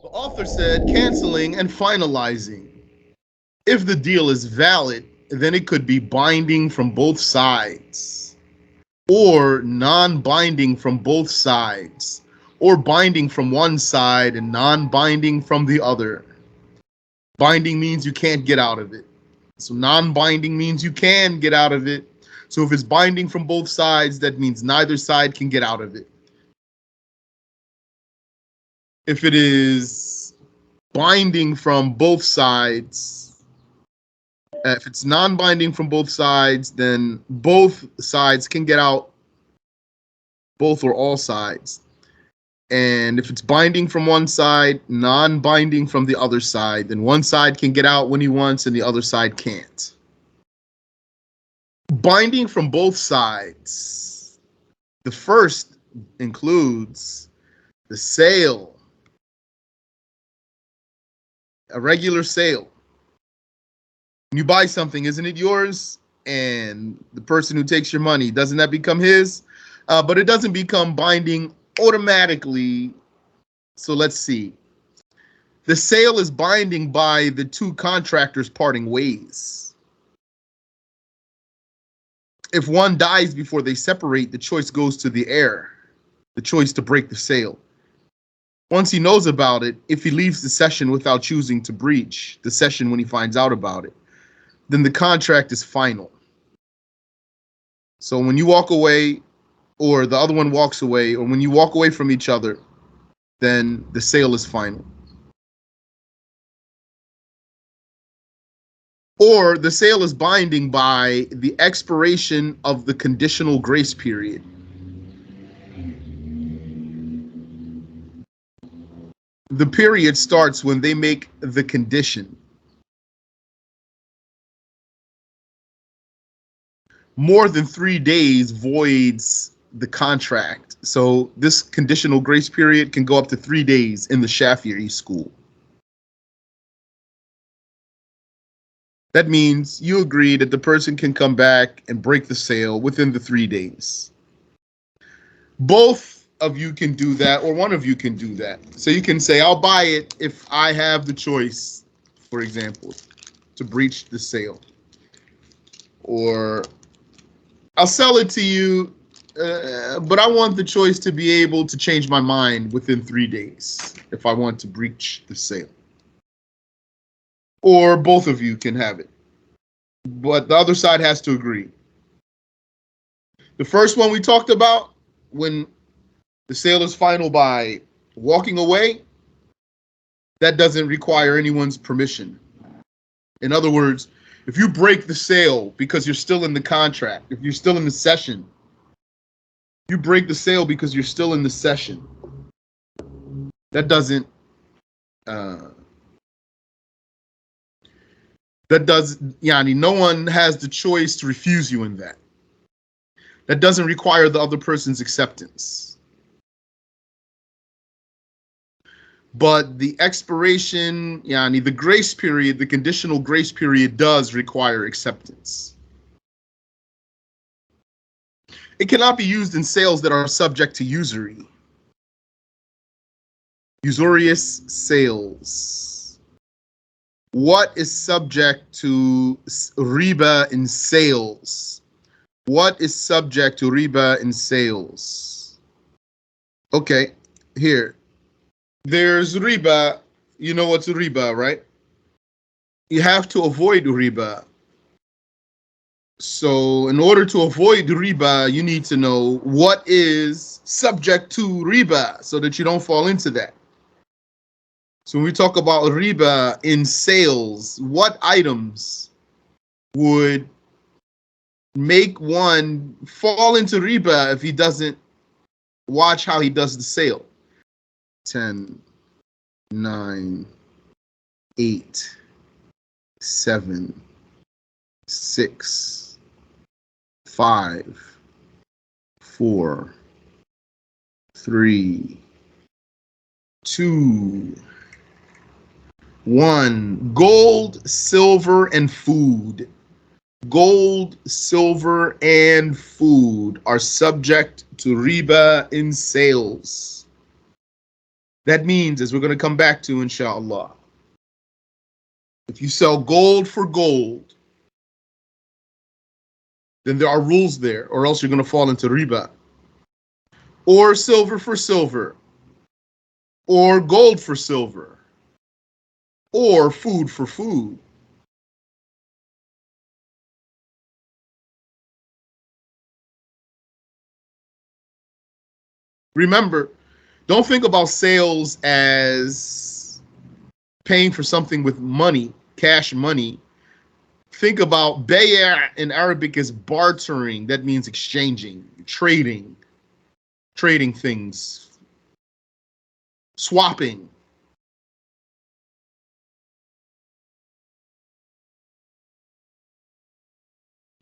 The author said canceling and finalizing. If the deal is valid, then it could be binding from both sides, or non binding from both sides, or binding from one side and non binding from the other. Binding means you can't get out of it. So non binding means you can get out of it. So if it's binding from both sides, that means neither side can get out of it. If it is binding from both sides, if it's non binding from both sides, then both sides can get out, both or all sides. And if it's binding from one side, non binding from the other side, then one side can get out when he wants and the other side can't. Binding from both sides. The first includes the sale, a regular sale. When you buy something, isn't it yours? And the person who takes your money, doesn't that become his? But it doesn't become binding automatically. So let's see. The sale is binding by the two contractors parting ways. If one dies before they separate, the choice goes to the heir, the choice to break the sale. Once he knows about it, if he leaves the session without choosing to breach the session when he finds out about it, then the contract is final. So when you walk away, or the other one walks away, or when you walk away from each other, then the sale is final. Or the sale is binding by the expiration of the conditional grace period. The period starts when they make the condition. More than 3 days voids the contract. So this conditional grace period can go up to 3 days in the Shafi'i school. That means you agree that the person can come back and break the sale within the 3 days. Both of you can do that, or one of you can do that. So you can say, I'll buy it if I have the choice, for example, to breach the sale. Or I'll sell it to you, but I want the choice to be able to change my mind within 3 days if I want to breach the sale. Or both of you can have it, but the other side has to agree. The first one we talked about, when the sale is final by walking away, that doesn't require anyone's permission. In other words, if you break the sale because you're still in the contract, if you're still in the session, you break the sale because you're still in the session. That doesn't no one has the choice to refuse you in that. That doesn't require the other person's acceptance. But the expiration, the grace period, the conditional grace period does require acceptance. It cannot be used in sales that are subject to usury. Usurious sales. What is subject to riba in sales? What is subject to riba in sales? Okay, here. There's riba. You know what's riba, right? You have to avoid riba. So in order to avoid riba, you need to know what is subject to riba so that you don't fall into that. So when we talk about riba in sales, what items would make one fall into riba if he doesn't watch how he does the sale? 10, 9, 8, 7, 6, 5, 4, 3, 2, 1. Gold, silver, and food. Gold, silver, and food are subject to riba in sales. That means, as we're going to come back to, inshallah, if you sell gold for gold, then there are rules there, or else you're going to fall into riba. Or silver for silver, or gold for silver, or food for food. Remember, don't think about sales as paying for something with money, cash money. Think about bay' in Arabic as bartering. That means exchanging, trading things, swapping.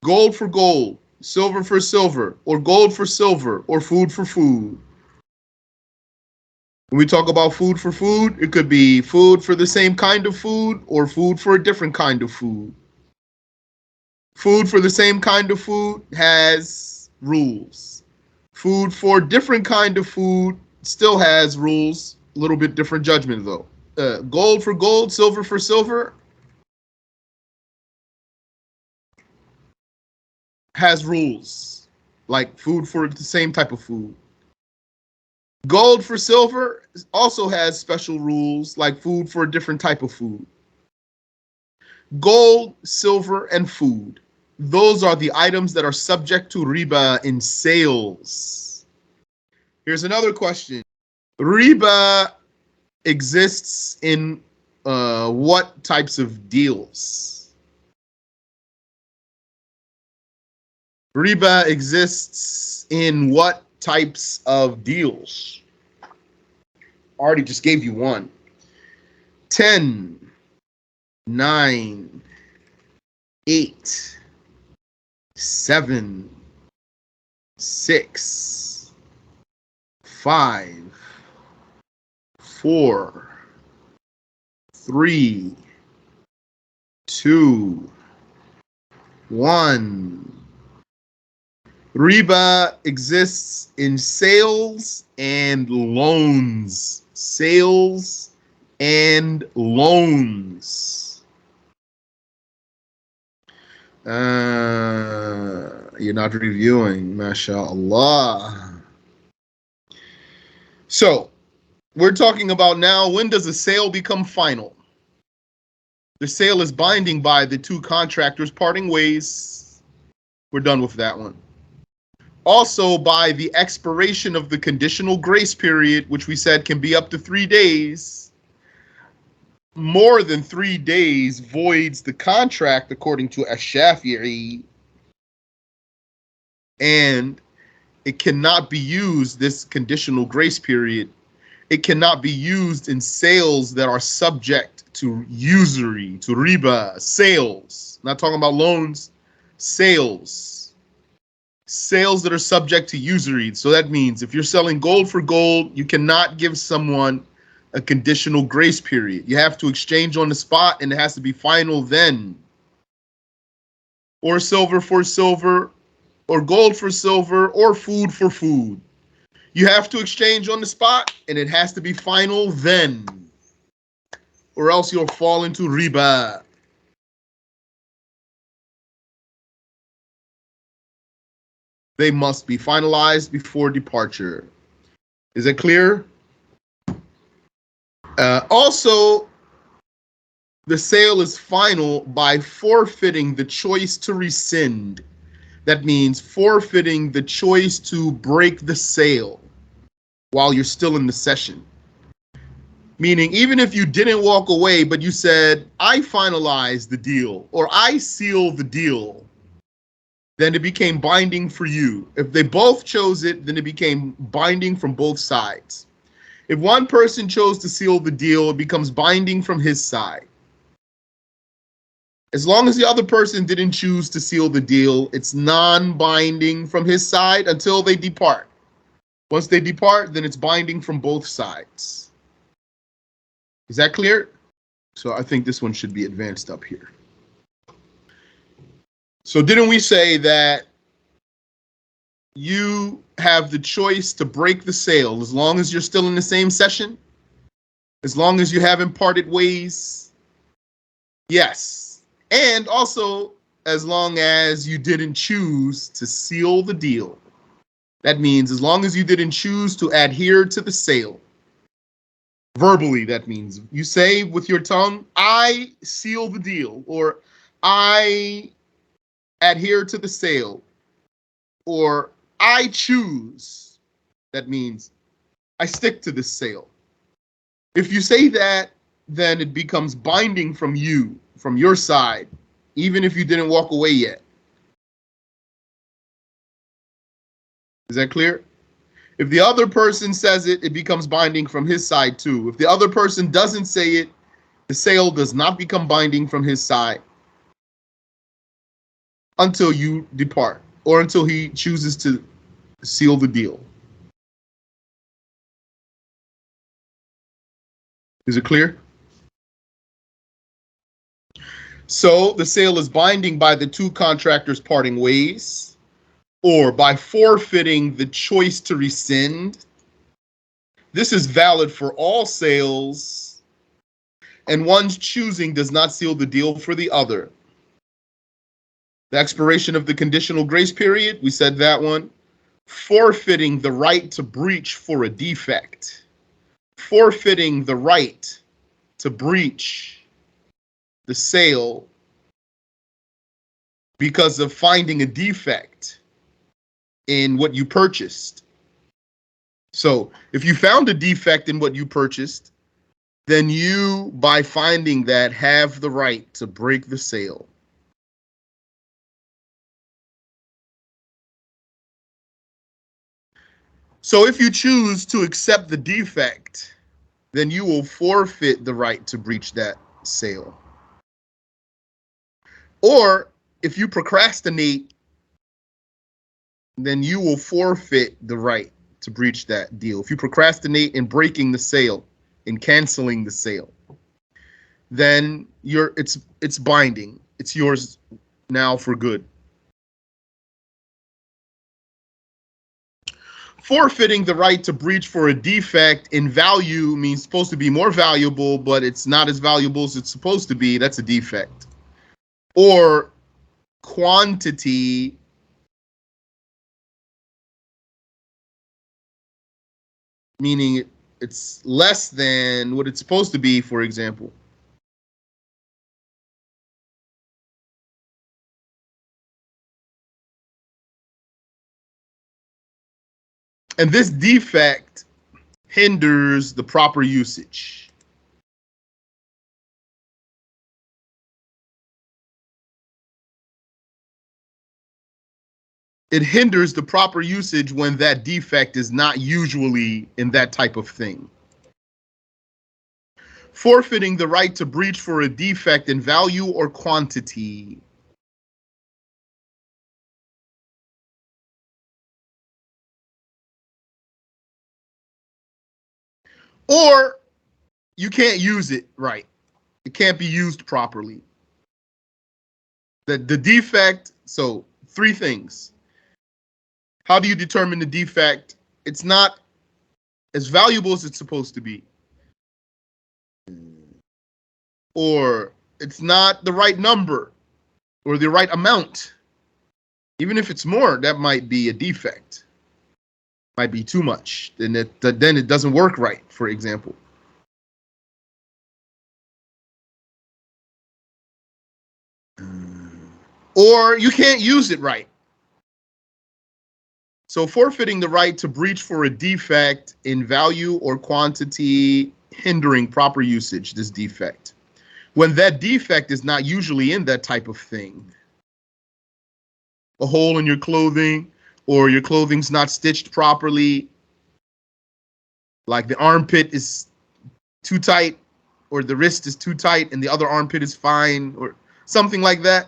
Gold for gold, silver for silver, or gold for silver, or food for food. When we talk about food for food, it could be food for the same kind of food or food for a different kind of food. Food for the same kind of food has rules. Food for different kind of food still has rules. A little bit different judgment though. Gold for gold, silver for silver has rules, like food for the same type of food. Gold for silver also has special rules, like food for a different type of food. Gold, silver, and food. Those are the items that are subject to riba in sales. Here's another question. Riba exists in what types of deals? Riba exists in what types of deals? I already just gave you one. 10, 9, 8, 7, 6, 5, 4, 3, 2, 1. Riba exists in sales and loans. Sales and loans. You're not reviewing, mashallah. So, we're talking about now, when does a sale become final? The sale is binding by the two contractors parting ways. We're done with that one. Also, by the expiration of the conditional grace period, which we said can be up to 3 days. More than 3 days voids the contract, according to Ash-Shafi'i, and it cannot be used, this conditional grace period, it cannot be used in sales that are subject to usury, to riba, sales. Not talking about loans, sales. Sales that are subject to usury. So that means if you're selling gold for gold, you cannot give someone a conditional grace period. You have to exchange on the spot, and it has to be final then. Or silver for silver, or gold for silver, or food for food. You have to exchange on the spot, and it has to be final then, or else you'll fall into riba. They must be finalized before departure. Is it clear? Also, the sale is final by forfeiting the choice to rescind. That means forfeiting the choice to break the sale while you're still in the session. Meaning, even if you didn't walk away, but you said, I finalized the deal, or I sealed the deal, then it became binding for you. If they both chose it, then it became binding from both sides. If one person chose to seal the deal, it becomes binding from his side. As long as the other person didn't choose to seal the deal, it's non-binding from his side until they depart. Once they depart, then it's binding from both sides. Is that clear? So I think this one should be advanced up here. So didn't we say that you have the choice to break the sale as long as you're still in the same session? As long as you haven't parted ways, yes. And also, as long as you didn't choose to seal the deal. That means as long as you didn't choose to adhere to the sale. Verbally, that means you say with your tongue, I seal the deal, or I adhere to the sale, or I choose. That means I stick to the sale. If you say that, then it becomes binding from you, from your side, even if you didn't walk away yet. Is that clear? If the other person says it, it becomes binding from his side too. If the other person doesn't say it, the sale does not become binding from his side until you depart or until he chooses to seal the deal. Is it clear? So the sale is binding by the two contractors parting ways, or by forfeiting the choice to rescind. This is valid for all sales, and one's choosing does not seal the deal for the other. The expiration of the conditional grace period, we said that one. Forfeiting the right to breach for a defect. Forfeiting the right to breach the sale because of finding a defect in what you purchased. So if you found a defect in what you purchased, then you, by finding that, have the right to break the sale. So if you choose to accept the defect, then you will forfeit the right to breach that sale. Or if you procrastinate, then you will forfeit the right to breach that deal. If you procrastinate in breaking the sale, in canceling the sale, then it's binding. It's yours now for good. Forfeiting the right to breach for a defect in value means supposed to be more valuable, but it's not as valuable as it's supposed to be. That's a defect. Or quantity, meaning it's less than what it's supposed to be, for example. And this defect hinders the proper usage. It hinders the proper usage when that defect is not usually in that type of thing. Forfeiting the right to breach for a defect in value or quantity. Or you can't use it right. It can't be used properly. The defect, so three things. How do you determine the defect? It's not as valuable as it's supposed to be. Or it's not the right number or the right amount. Even if it's more, that might be a defect. Might be too much. Then it doesn't work right, for example. Or you can't use it right. So forfeiting the right to breach for a defect in value or quantity, hindering proper usage, this defect. When that defect is not usually in that type of thing. A hole in your clothing, or your clothing's not stitched properly, like the armpit is too tight, or the wrist is too tight and the other armpit is fine, or something like that.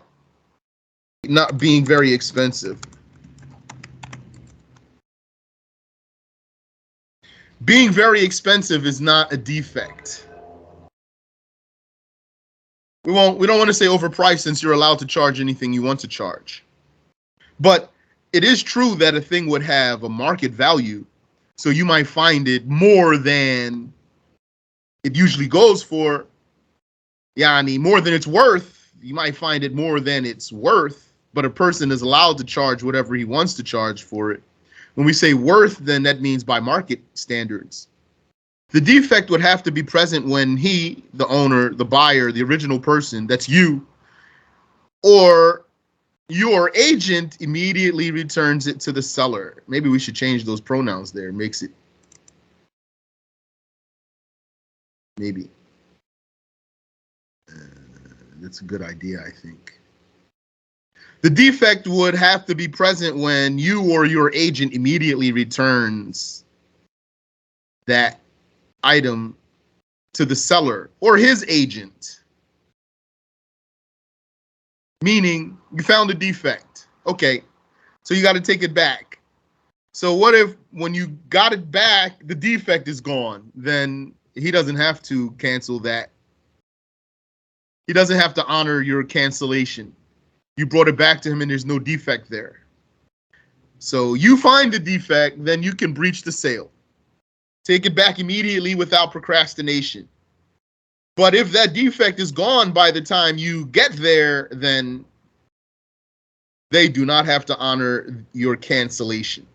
Not being very expensive. Being very expensive is not a defect. We don't want to say overpriced, since you're allowed to charge anything you want to charge. But it is true that a thing would have a market value, so you might find it more than it usually goes for more than it's worth. You might find it more than it's worth, but a person is allowed to charge whatever he wants to charge for it. When we say worth, then that means by market standards. The defect would have to be present when he, the owner, the buyer, the original person, that's you, or your agent immediately returns it to the seller. Maybe we should change those pronouns there. It makes it maybe. That's a good idea, I think. The defect would have to be present when you or your agent immediately returns that item to the seller or his agent. Meaning, you found a defect. Okay, so you got to take it back. So what if when you got it back, the defect is gone? Then he doesn't have to cancel that. He doesn't have to honor your cancellation. You brought it back to him and there's no defect there. So you find the defect, then you can breach the sale. Take it back immediately without procrastination. But if that defect is gone by the time you get there, then they do not have to honor your cancellation.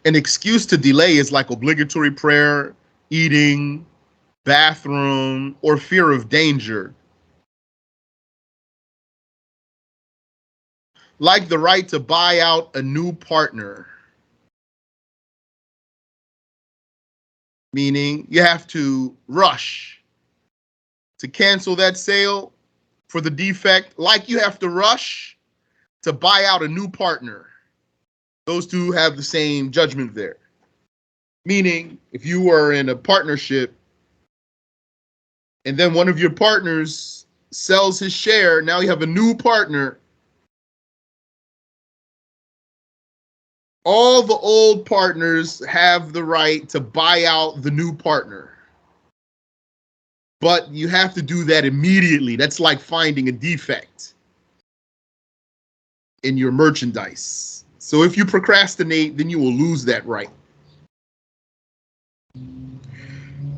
An excuse to delay is like obligatory prayer, eating, bathroom, or fear of danger. Like the right to buy out a new partner. Meaning you have to rush to cancel that sale for the defect, like you have to rush to buy out a new partner. Those two have the same judgment there. Meaning, if you were in a partnership and then one of your partners sells his share, now you have a new partner. All the old partners have the right to buy out the new partner. But you have to do that immediately. That's like finding a defect in your merchandise. So if you procrastinate, then you will lose that right.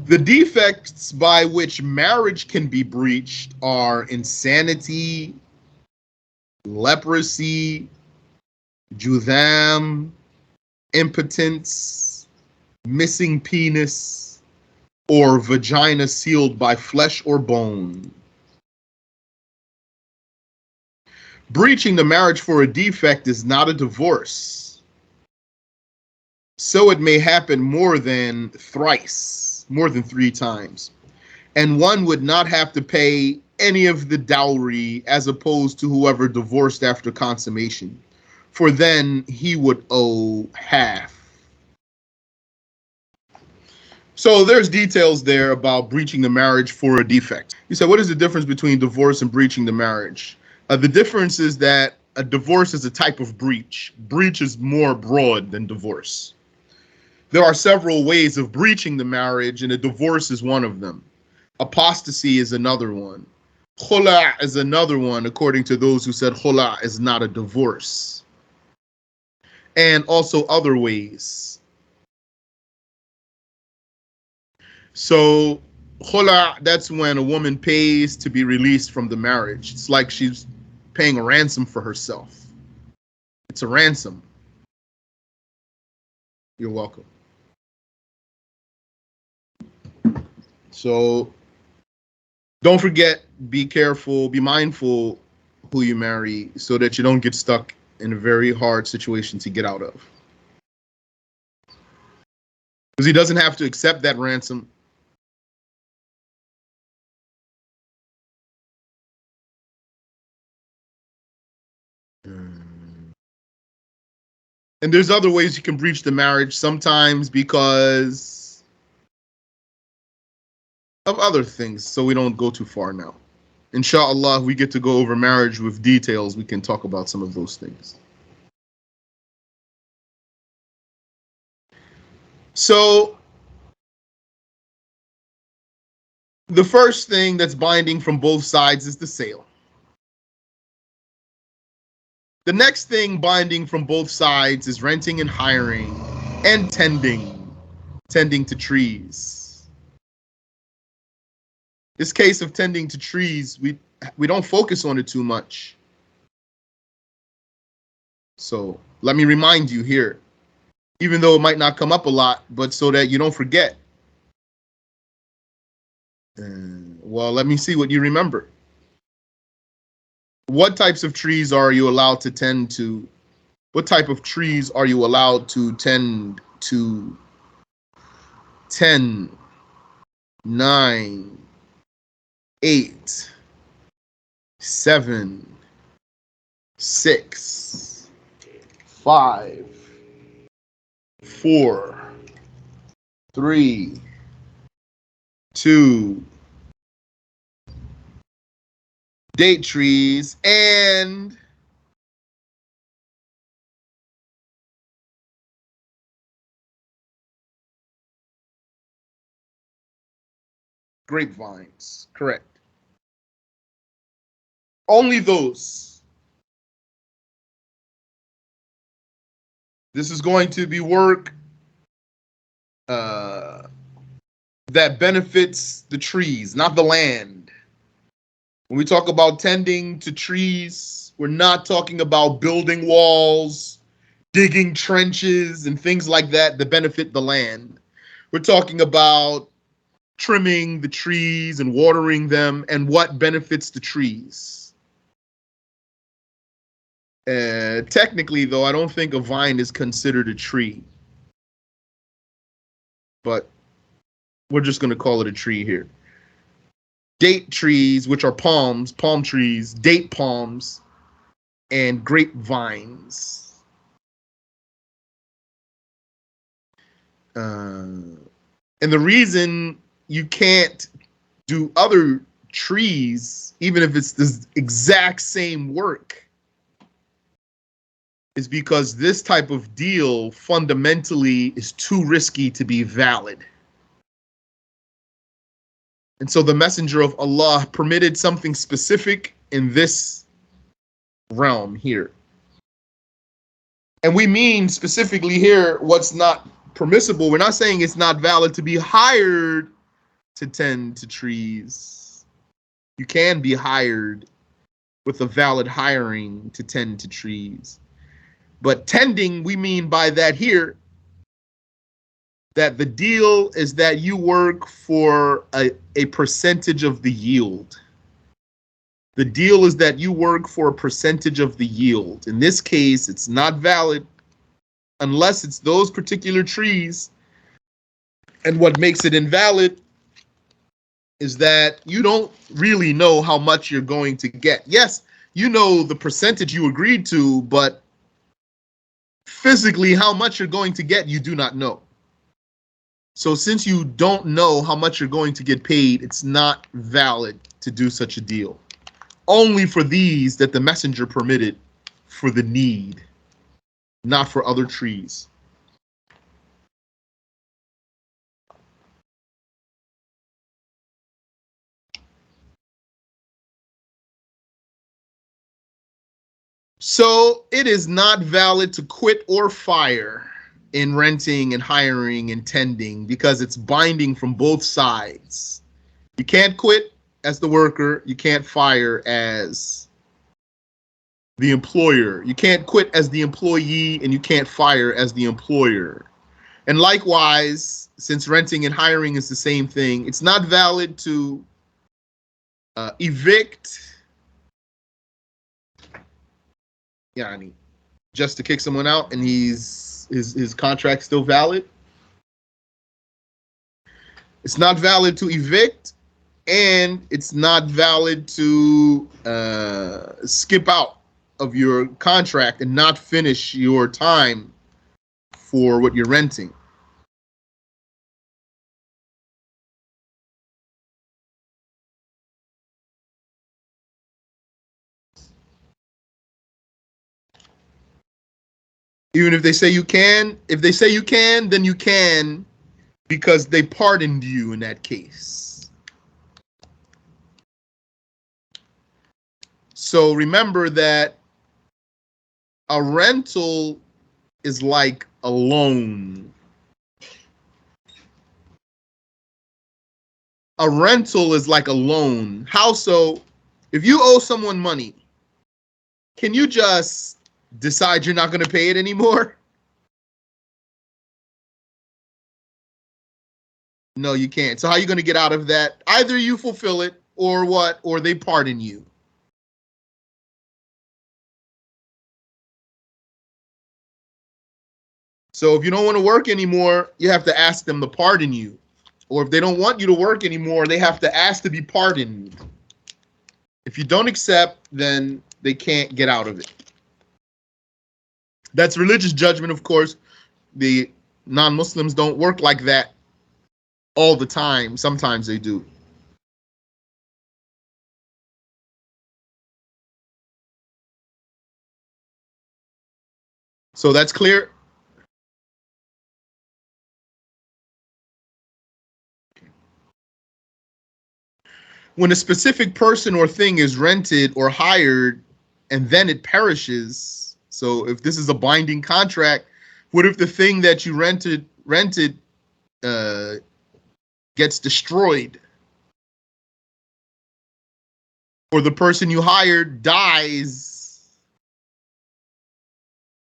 The defects by which marriage can be breached are insanity, leprosy, judham, impotence, missing penis, or vagina sealed by flesh or bone. Breaching the marriage for a defect is not a divorce. So it may happen more than thrice, more than 3 times. And one would not have to pay any of the dowry as opposed to whoever divorced after consummation, for then he would owe half. So there's details there about breaching the marriage for a defect. You said, what is the difference between divorce and breaching the marriage? The difference is that a divorce is a type of breach. Breach is more broad than divorce. There are several ways of breaching the marriage, and a divorce is one of them. Apostasy is another one. Khula is another one, according to those who said khula is not a divorce. And also other ways. So khula, that's when a woman pays to be released from the marriage. It's like she's paying a ransom for herself. It's a ransom. You're welcome. So don't forget, be careful, be mindful who you marry so that you don't get stuck in a very hard situation to get out of. Because he doesn't have to accept that ransom. And there's other ways you can breach the marriage, sometimes because of other things, so we don't go too far now. Inshallah, we get to go over marriage with details. We can talk about some of those things. So the first thing that's binding from both sides is the sale. The next thing binding from both sides is renting and hiring and tending to trees. This case of tending to trees, we don't focus on it too much. So let me remind you here, even though it might not come up a lot, but so that you don't forget. Well, let me see what you remember. What types of trees are you allowed to tend to? What type of trees are you allowed to tend to? 10, 9, 8, 7, 6, 5, 4, 3, 2, date trees, and grapevines. Correct. Only those. This is going to be work that benefits the trees, not the land. When we talk about tending to trees, we're not talking about building walls, digging trenches, and things like that benefit the land. We're talking about trimming the trees and watering them and what benefits the trees. Technically, though, I don't think a vine is considered a tree, but we're just going to call it a tree here. Date trees, which are palms, palm trees, date palms, and grapevines. And the reason you can't do other trees, even if it's the exact same work, is because this type of deal fundamentally is too risky to be valid. And so the Messenger of Allah permitted something specific in this realm here. And we mean specifically here what's not permissible. We're not saying it's not valid to be hired to tend to trees. You can be hired with a valid hiring to tend to trees. But tending, we mean by that here that the deal is that you work for a percentage of the yield. The deal is that you work for a percentage of the yield. In this case, it's not valid unless it's those particular trees. And what makes it invalid is that you don't really know how much you're going to get. Yes, you know the percentage you agreed to, but physically how much you're going to get, you do not know. So since you don't know how much you're going to get paid, it's not valid to do such a deal. Only for these that the messenger permitted for the need, not for other trees. So it is not valid to quit or fire in renting and hiring and tending because it's binding from both sides. You can't quit as the worker. You can't fire as the employer. You can't quit as the employee and you can't fire as the employer. And likewise, since renting and hiring is the same thing, it's not valid to evict, just to kick someone out and his contract's still valid. It's not valid to evict, and it's not valid to skip out of your contract and not finish your time for what you're renting. Even if they say you can, then you can because they pardoned you in that case. So remember that a rental is like a loan. A rental is like a loan. How so? If you owe someone money, can you just decide you're not going to pay it anymore? No, you can't. So how are you going to get out of that? Either you fulfill it or what? Or they pardon you. So if you don't want to work anymore, you have to ask them to pardon you. Or if they don't want you to work anymore, they have to ask to be pardoned. If you don't accept, then they can't get out of it. That's religious judgment, of course. The non-Muslims don't work like that all the time. Sometimes they do. So that's clear. When a specific person or thing is rented or hired and then it perishes, so if this is a binding contract, what if the thing that you rented uh, gets destroyed, or the person you hired dies?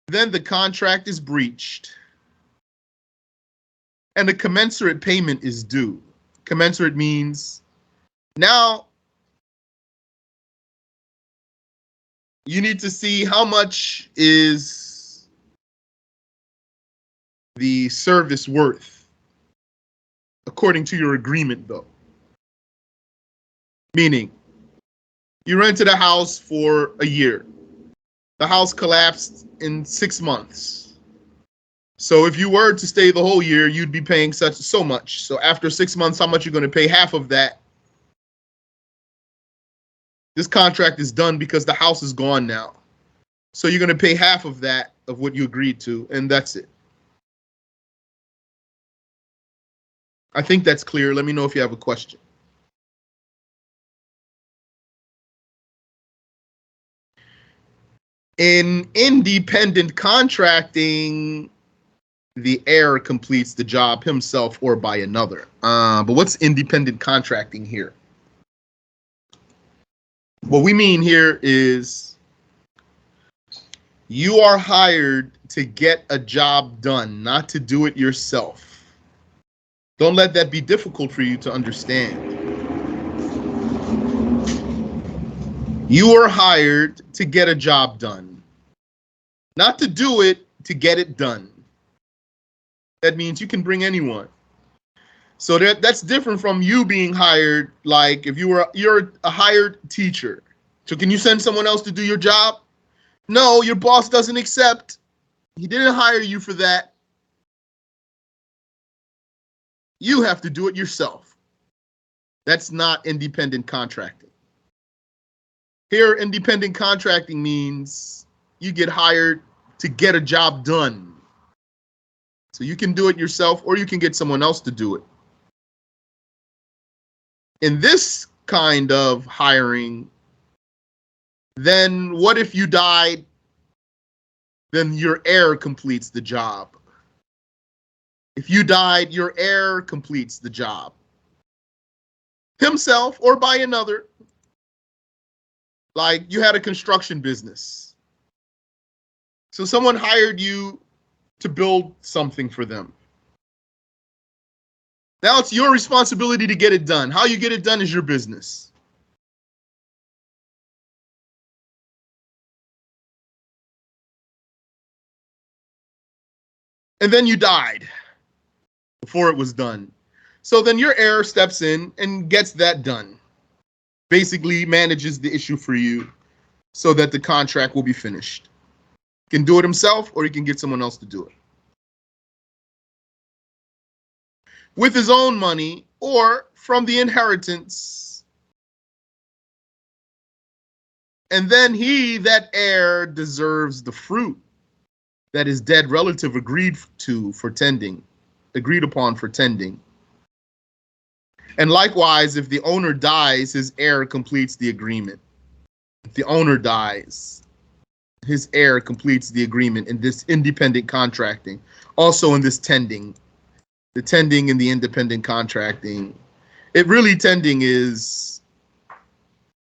Then the contract is breached and a commensurate payment is due. Commensurate means now you need to see how much is the service worth according to your agreement, though. Meaning, you rented a house for a year. The house collapsed in 6 months. So if you were to stay the whole year, you'd be paying so much. So after 6 months, how much you're going to pay? Half of that. This contract is done because the house is gone now. So you're going to pay half of that, of what you agreed to, and that's it. I think that's clear. Let me know if you have a question. In independent contracting, the heir completes the job himself or by another. But what's independent contracting here? What we mean here is you are hired to get a job done, not to do it yourself. Don't let that be difficult for you to understand. You are hired to get a job done, not to do it, to get it done. That means you can bring anyone. So that's different from you being hired. Like if you're a hired teacher. So can you send someone else to do your job? No, your boss doesn't accept. He didn't hire you for that. You have to do it yourself. That's not independent contracting. Here, independent contracting means you get hired to get a job done. So you can do it yourself or you can get someone else to do it. In this kind of hiring, then what if you died? Then your heir completes the job. If you died, your heir completes the job. Himself or by another. Like you had a construction business. So someone hired you to build something for them. Now it's your responsibility to get it done. How you get it done is your business. And then you died before it was done. So then your heir steps in and gets that done. Basically manages the issue for you so that the contract will be finished. He can do it himself or he can get someone else to do it. With his own money or from the inheritance. And then he, that heir, deserves the fruit that his dead relative agreed upon for tending. And likewise, if the owner dies, his heir completes the agreement. If the owner dies, his heir completes the agreement in this independent contracting. Also in this tending. The tending and the independent contracting It really tending is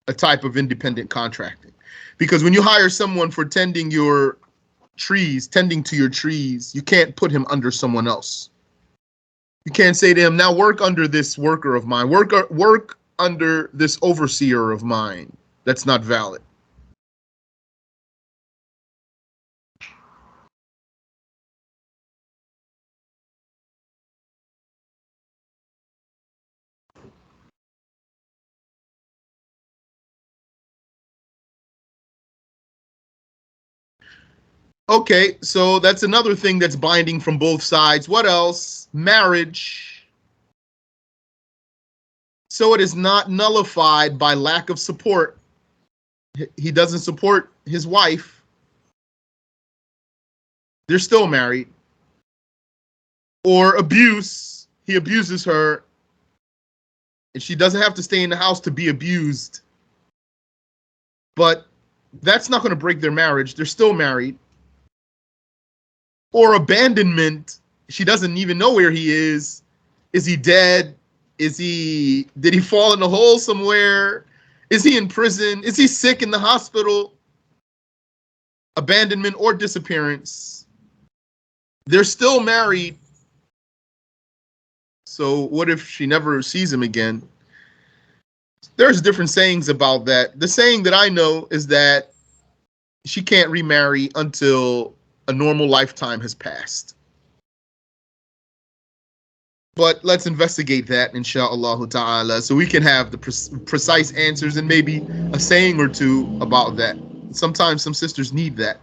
a type of independent contracting, because when you hire someone for tending your trees, tending to your trees, you can't put him under someone else. You can't say to him, now work under this worker of mine, work under this overseer of mine. That's not valid. Okay, so that's another thing that's binding from both sides. What else? Marriage. So it is not nullified by lack of support. He doesn't support his wife. They're still married. Or abuse. He abuses her. And she doesn't have to stay in the house to be abused. But that's not going to break their marriage. They're still married. Or abandonment. She doesn't even know where he is. Is he dead? Did he fall in a hole somewhere? Is he in prison? Is he sick in the hospital? Abandonment or disappearance. They're still married. So what if she never sees him again? There's different sayings about that. The saying that I know is that she can't remarry until a normal lifetime has passed. But let's investigate that, inshallah ta'ala, so we can have the precise answers and maybe a saying or two about that. Sometimes some sisters need that.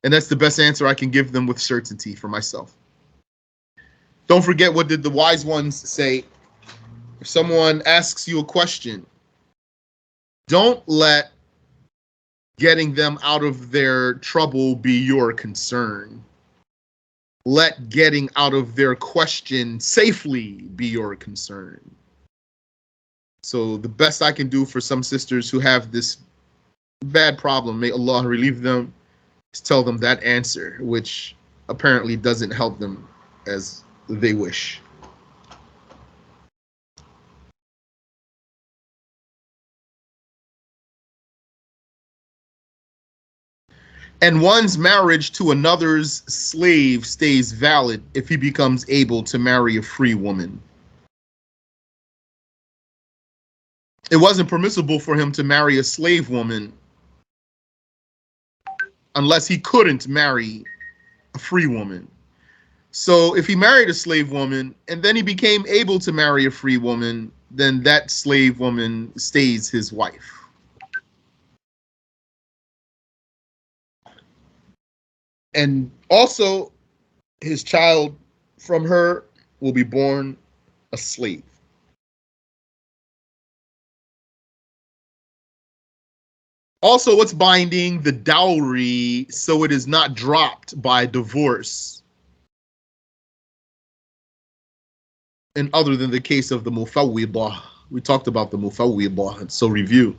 And that's the best answer I can give them with certainty for myself. Don't forget, what did the wise ones say? If someone asks you a question, don't let getting them out of their trouble be your concern. Let getting out of their question safely be your concern. So the best I can do for some sisters who have this bad problem, may Allah relieve them, is tell them that answer, which apparently doesn't help them as they wish. And one's marriage to another's slave stays valid if he becomes able to marry a free woman. It wasn't permissible for him to marry a slave woman unless he couldn't marry a free woman. So if he married a slave woman and then he became able to marry a free woman, then that slave woman stays his wife. And also, his child from her will be born a slave. Also, what's binding? The dowry, so it is not dropped by divorce. And other than the case of the mufawwidah, we talked about the mufawwidah, so review.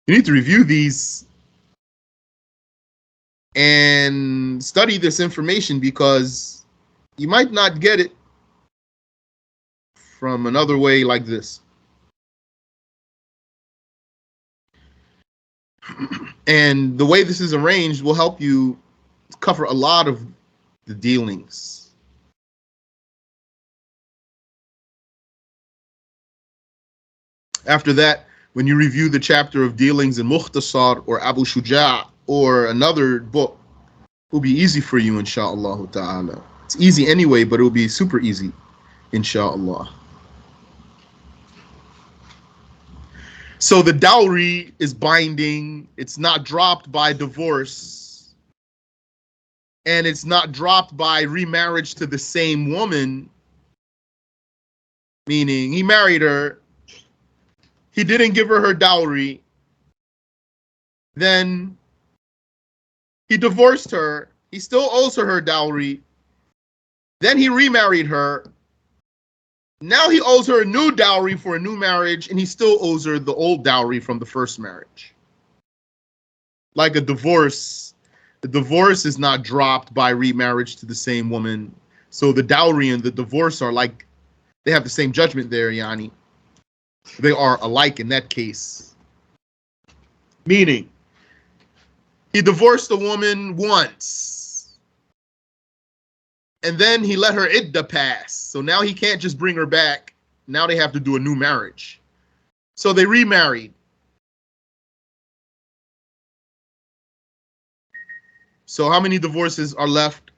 You need to review these and study this information, because you might not get it from another way like this. And the way this is arranged will help you cover a lot of the dealings. After that, when you review the chapter of dealings in Mukhtasar or Abu Shuja' or another book, it will be easy for you, insha'Allah ta'ala. It's easy anyway, but it will be super easy, insha'Allah. So the dowry is binding. It's not dropped by divorce. And it's not dropped by remarriage to the same woman. Meaning, he married her. He didn't give her dowry. Then he divorced her. He still owes her dowry. Then he remarried her. Now he owes her a new dowry for a new marriage, and he still owes her the old dowry from the first marriage. Like a divorce, the divorce is not dropped by remarriage to the same woman. So the dowry and the divorce are like They have the same judgment there, Yani. They are alike in that case. Meaning, he divorced a woman once, and then he let her idda pass. So now he can't just bring her back. Now they have to do a new marriage. So they remarried. So how many divorces are left?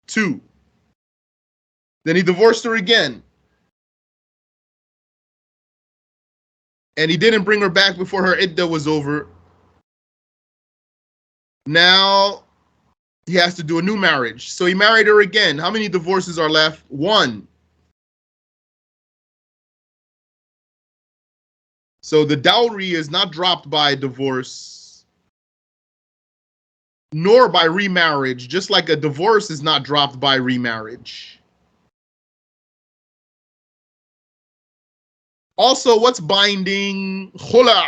2. Then he divorced her again. And he didn't bring her back before her idda was over. Now he has to do a new marriage. So he married her again. How many divorces are left? 1. So the dowry is not dropped by divorce, nor by remarriage, just like a divorce is not dropped by remarriage. Also, what's binding? Khula.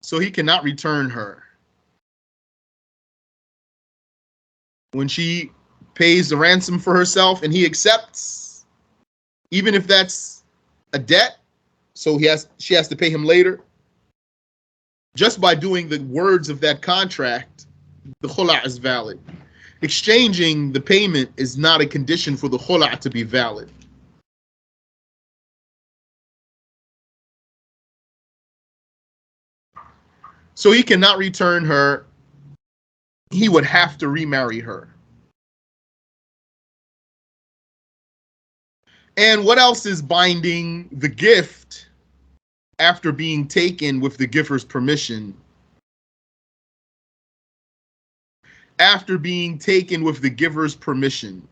So he cannot return her. When she pays the ransom for herself and he accepts, even if that's a debt, so she has to pay him later, just by doing the words of that contract, the khula is valid. Exchanging the payment is not a condition for the khula to be valid. So he cannot return her. He would have to remarry her. And what else is binding? The gift, after being taken with the giver's permission. After being taken with the giver's permission.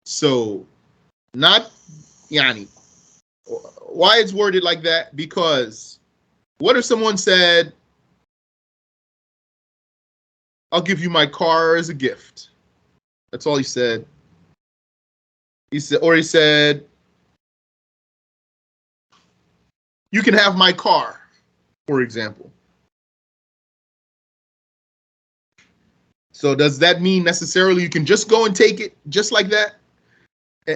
So, not, Yani. Why it's worded like that? Because what if someone said, I'll give you my car as a gift. That's all he said. He said, you can have my car, for example. So does that mean necessarily you can just go and take it just like that?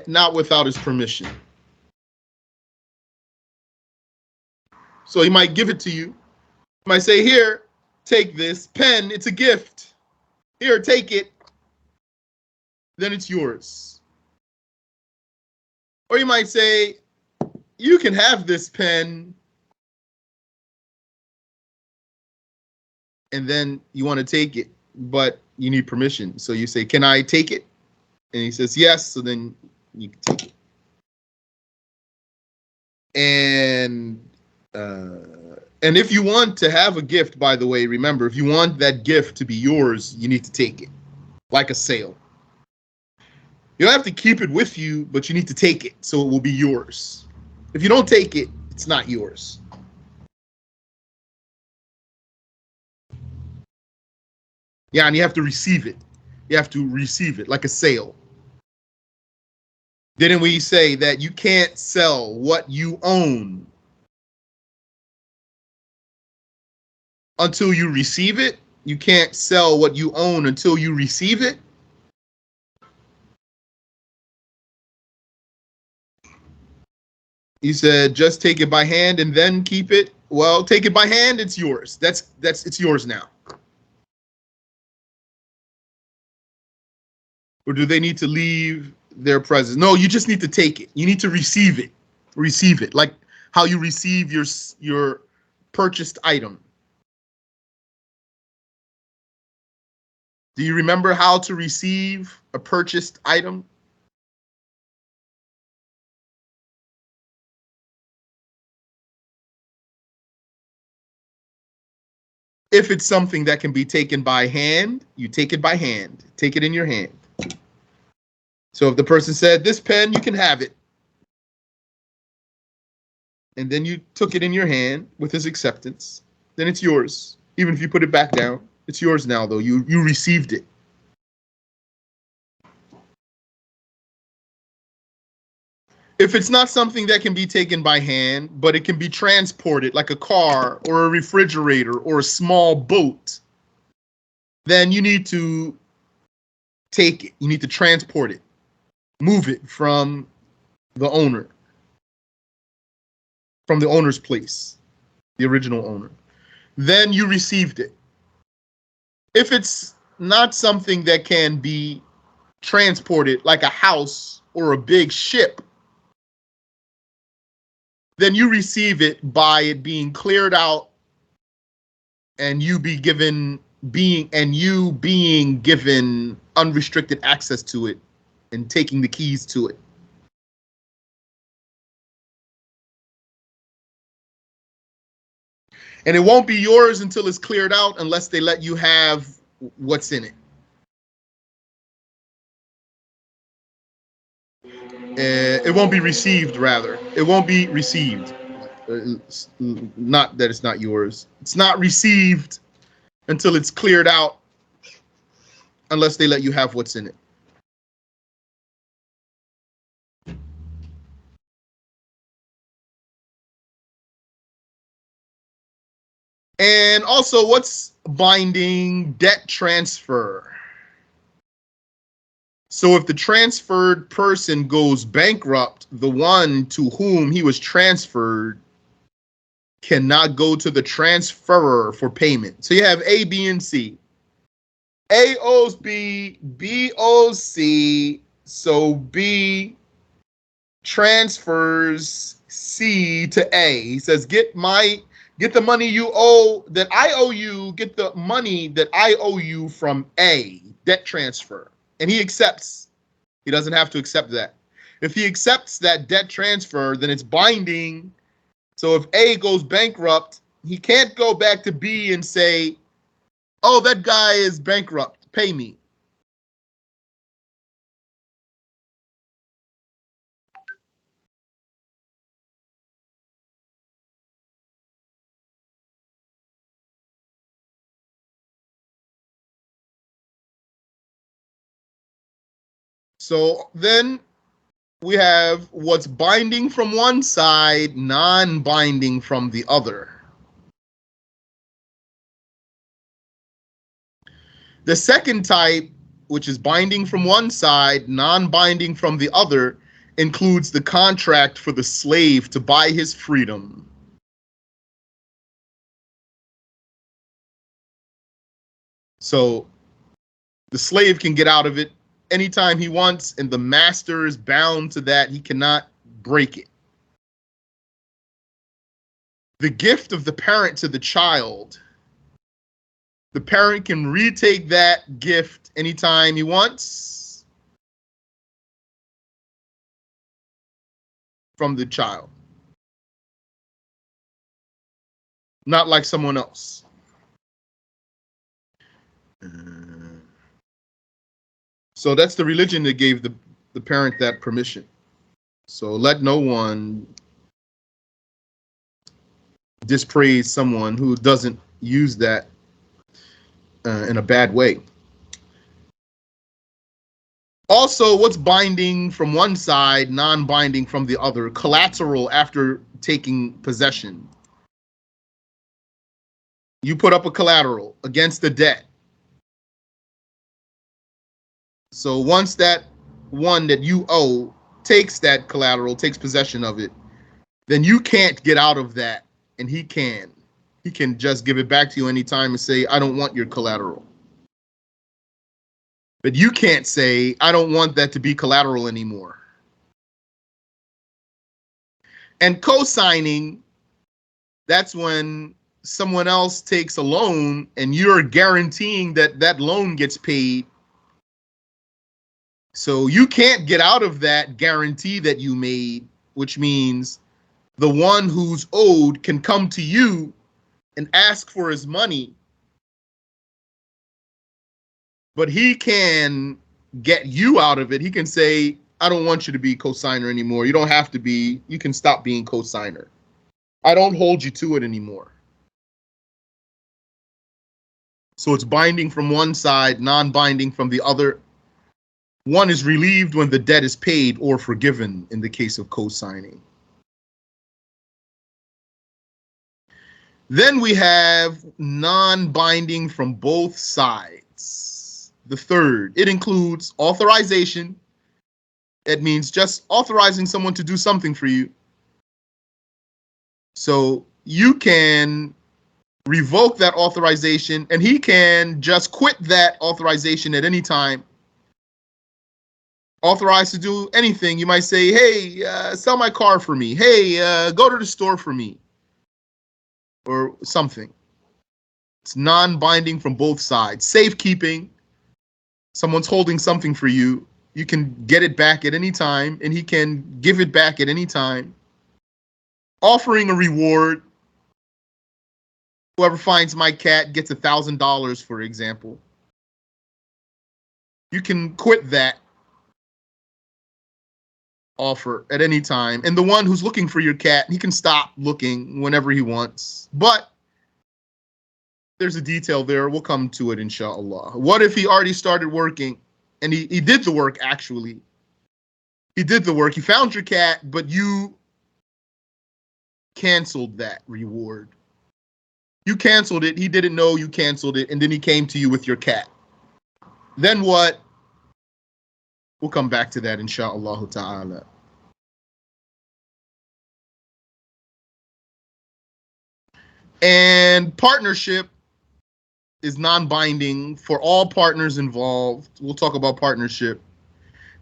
Not without his permission. So he might give it to you. He might say, here, take this pen. It's a gift. Here, take it. Then it's yours. Or you might say, you can have this pen. And then you want to take it, but you need permission. So you say, can I take it? And he says, yes. So then you can take it. And if you want to have a gift, by the way, remember, if you want that gift to be yours, you need to take it, like a sale. You don't have to keep it with you, but you need to take it, so it will be yours. If you don't take it, it's not yours. Yeah, and you have to receive it. You have to receive it, like a sale. Didn't we say that you can't sell what you own until you receive it? You can't sell what you own until you receive it? He said, just take it by hand and then keep it. Well, take it by hand, it's yours. It's yours now. Or do they need to leave their presence? No, you just need to take it. You need to receive it. Receive it, like how you receive your purchased item. Do you remember how to receive a purchased item? If it's something that can be taken by hand, you take it by hand. Take it in your hand. So if the person said, this pen, you can have it. And then you took it in your hand with his acceptance, then it's yours. Even if you put it back down, it's yours now, though. You received it. If it's not something that can be taken by hand, but it can be transported like a car or a refrigerator or a small boat, then you need to take it. You need to transport it, move it from the owner, from the owner's place, the original owner. Then you received it. If it's not something that can be transported like a house or a big ship, then you receive it by it being cleared out and you being given unrestricted access to it and taking the keys to it. And it won't be yours until it's cleared out unless they let you have what's in it. It won't be received, rather. It won't be received. Not that it's not yours. It's not received until it's cleared out unless they let you have what's in it. And also, what's binding? Debt transfer. So if the transferred person goes bankrupt, the one to whom he was transferred cannot go to the transferor for payment. So you have A, B, and C. A owes B, B owes C, so B transfers C to A. He says, get the money you owe that I owe you, get the money that I owe you from A, debt transfer. And he accepts. He doesn't have to accept that. If he accepts that debt transfer, then it's binding. So if A goes bankrupt, he can't go back to B and say, oh, that guy is bankrupt, pay me. So then we have what's binding from one side, non-binding from the other. The second type, which is binding from one side, non-binding from the other, includes the contract for the slave to buy his freedom. So the slave can get out of it anytime he wants, and the master is bound to that. He cannot break it. The gift of the parent to the child. The parent can retake that gift anytime he wants from the child. Not like someone else. So that's the religion that gave the parent that permission. So let no one dispraise someone who doesn't use that in a bad way. Also, what's binding from one side, non-binding from the other? Collateral after taking possession. You put up a collateral against the debt. So once that one that you owe takes that collateral, takes possession of it, then you can't get out of that, and he can. He can just give it back to you anytime and say, I don't want your collateral. But you can't say, I don't want that to be collateral anymore. And co-signing, that's when someone else takes a loan and you're guaranteeing that that loan gets paid. So you can't get out of that guarantee that you made, which means the one who's owed can come to you and ask for his money, but he can get you out of it. He can say, I don't want you to be co-signer anymore. You don't have to be. You can stop being co-signer. I don't hold you to it anymore. So it's binding from one side, non-binding from the other. One is relieved when the debt is paid or forgiven in the case of co-signing. Then we have non-binding from both sides. The third, it includes authorization, It means just authorizing someone to do something for you. So you can revoke that authorization, and he can just quit that authorization at any time. Authorized to do anything. You might say, hey, sell my car for me. Hey, go to the store for me. Or something. It's non-binding from both sides. Safekeeping. Someone's holding something for you. You can get it back at any time, and he can give it back at any time. Offering a reward. Whoever finds my cat gets $1,000, for example. You can quit that offer at any time. And the one who's looking for your cat, he can stop looking whenever he wants. But there's a detail there. We'll come to it, inshallah. What if he already started working and he did the work, actually? He did the work. He found your cat, but you canceled that reward. You canceled it. He didn't know you canceled it. And then he came to you with your cat. Then what? We'll come back to that, inshallah ta'ala. And partnership is non-binding for all partners involved. We'll talk about partnership.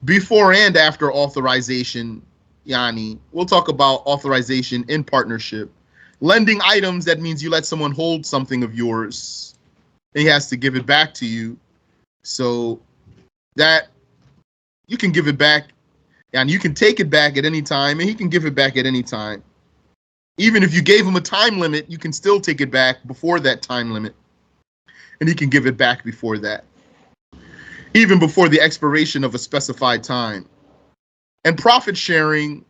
Before and after authorization, yani, we'll talk about authorization in partnership. Lending items, that means you let someone hold something of yours. He has to give it back to you. So that you can give it back, and you can take it back at any time, and he can give it back at any time. Even if you gave him a time limit, you can still take it back before that time limit, and he can give it back before that, even before the expiration of a specified time. And profit sharing,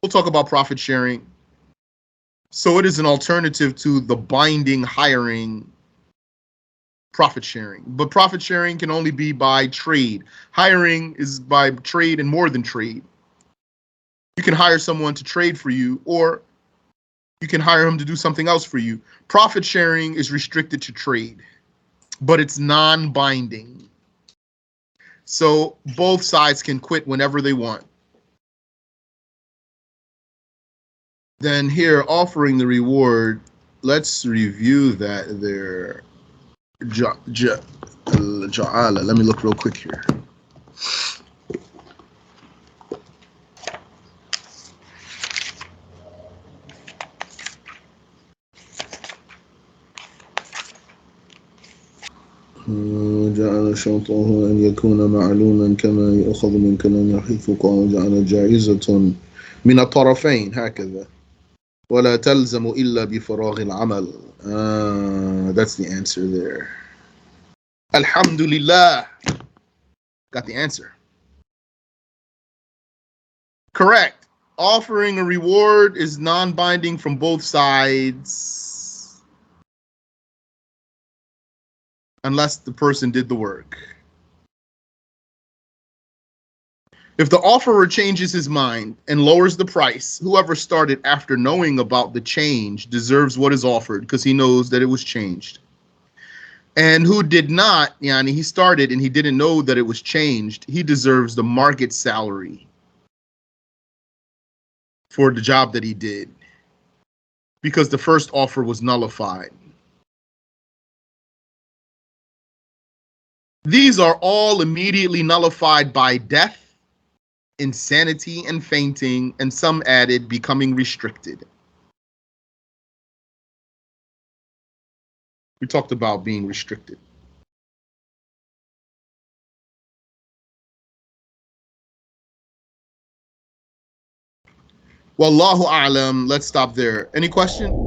we'll talk about profit sharing. So it is an alternative to the binding hiring profit sharing. But profit sharing can only be by trade. Hiring is by trade and more than trade. You can hire someone to trade for you, or you can hire him to do something else for you. Profit sharing is restricted to trade, but it's non-binding. So both sides can quit whenever they want. Then here, offering the reward, let's review that there. Ja'ala. Let me look real quick here. جعل شرطه أن يكون معلوما كما يؤخذ من كلام حيث قال جعل جائزة من الطرفين هكذا ولا تلزم إلا بفراغ العمل. That's the answer there. Alhamdulillah. Got the answer. Correct. Offering a reward is non-binding from both sides unless the person did the work. If the offerer changes his mind and lowers the price, whoever started after knowing about the change deserves what is offered because he knows that it was changed. And who did not, yani he started and he didn't know that it was changed, he deserves the market salary for the job that he did because the first offer was nullified. These are all immediately nullified by death, insanity, and fainting, and some added becoming restricted. We talked about being restricted. Wallahu a'lam. Let's stop there. Any question?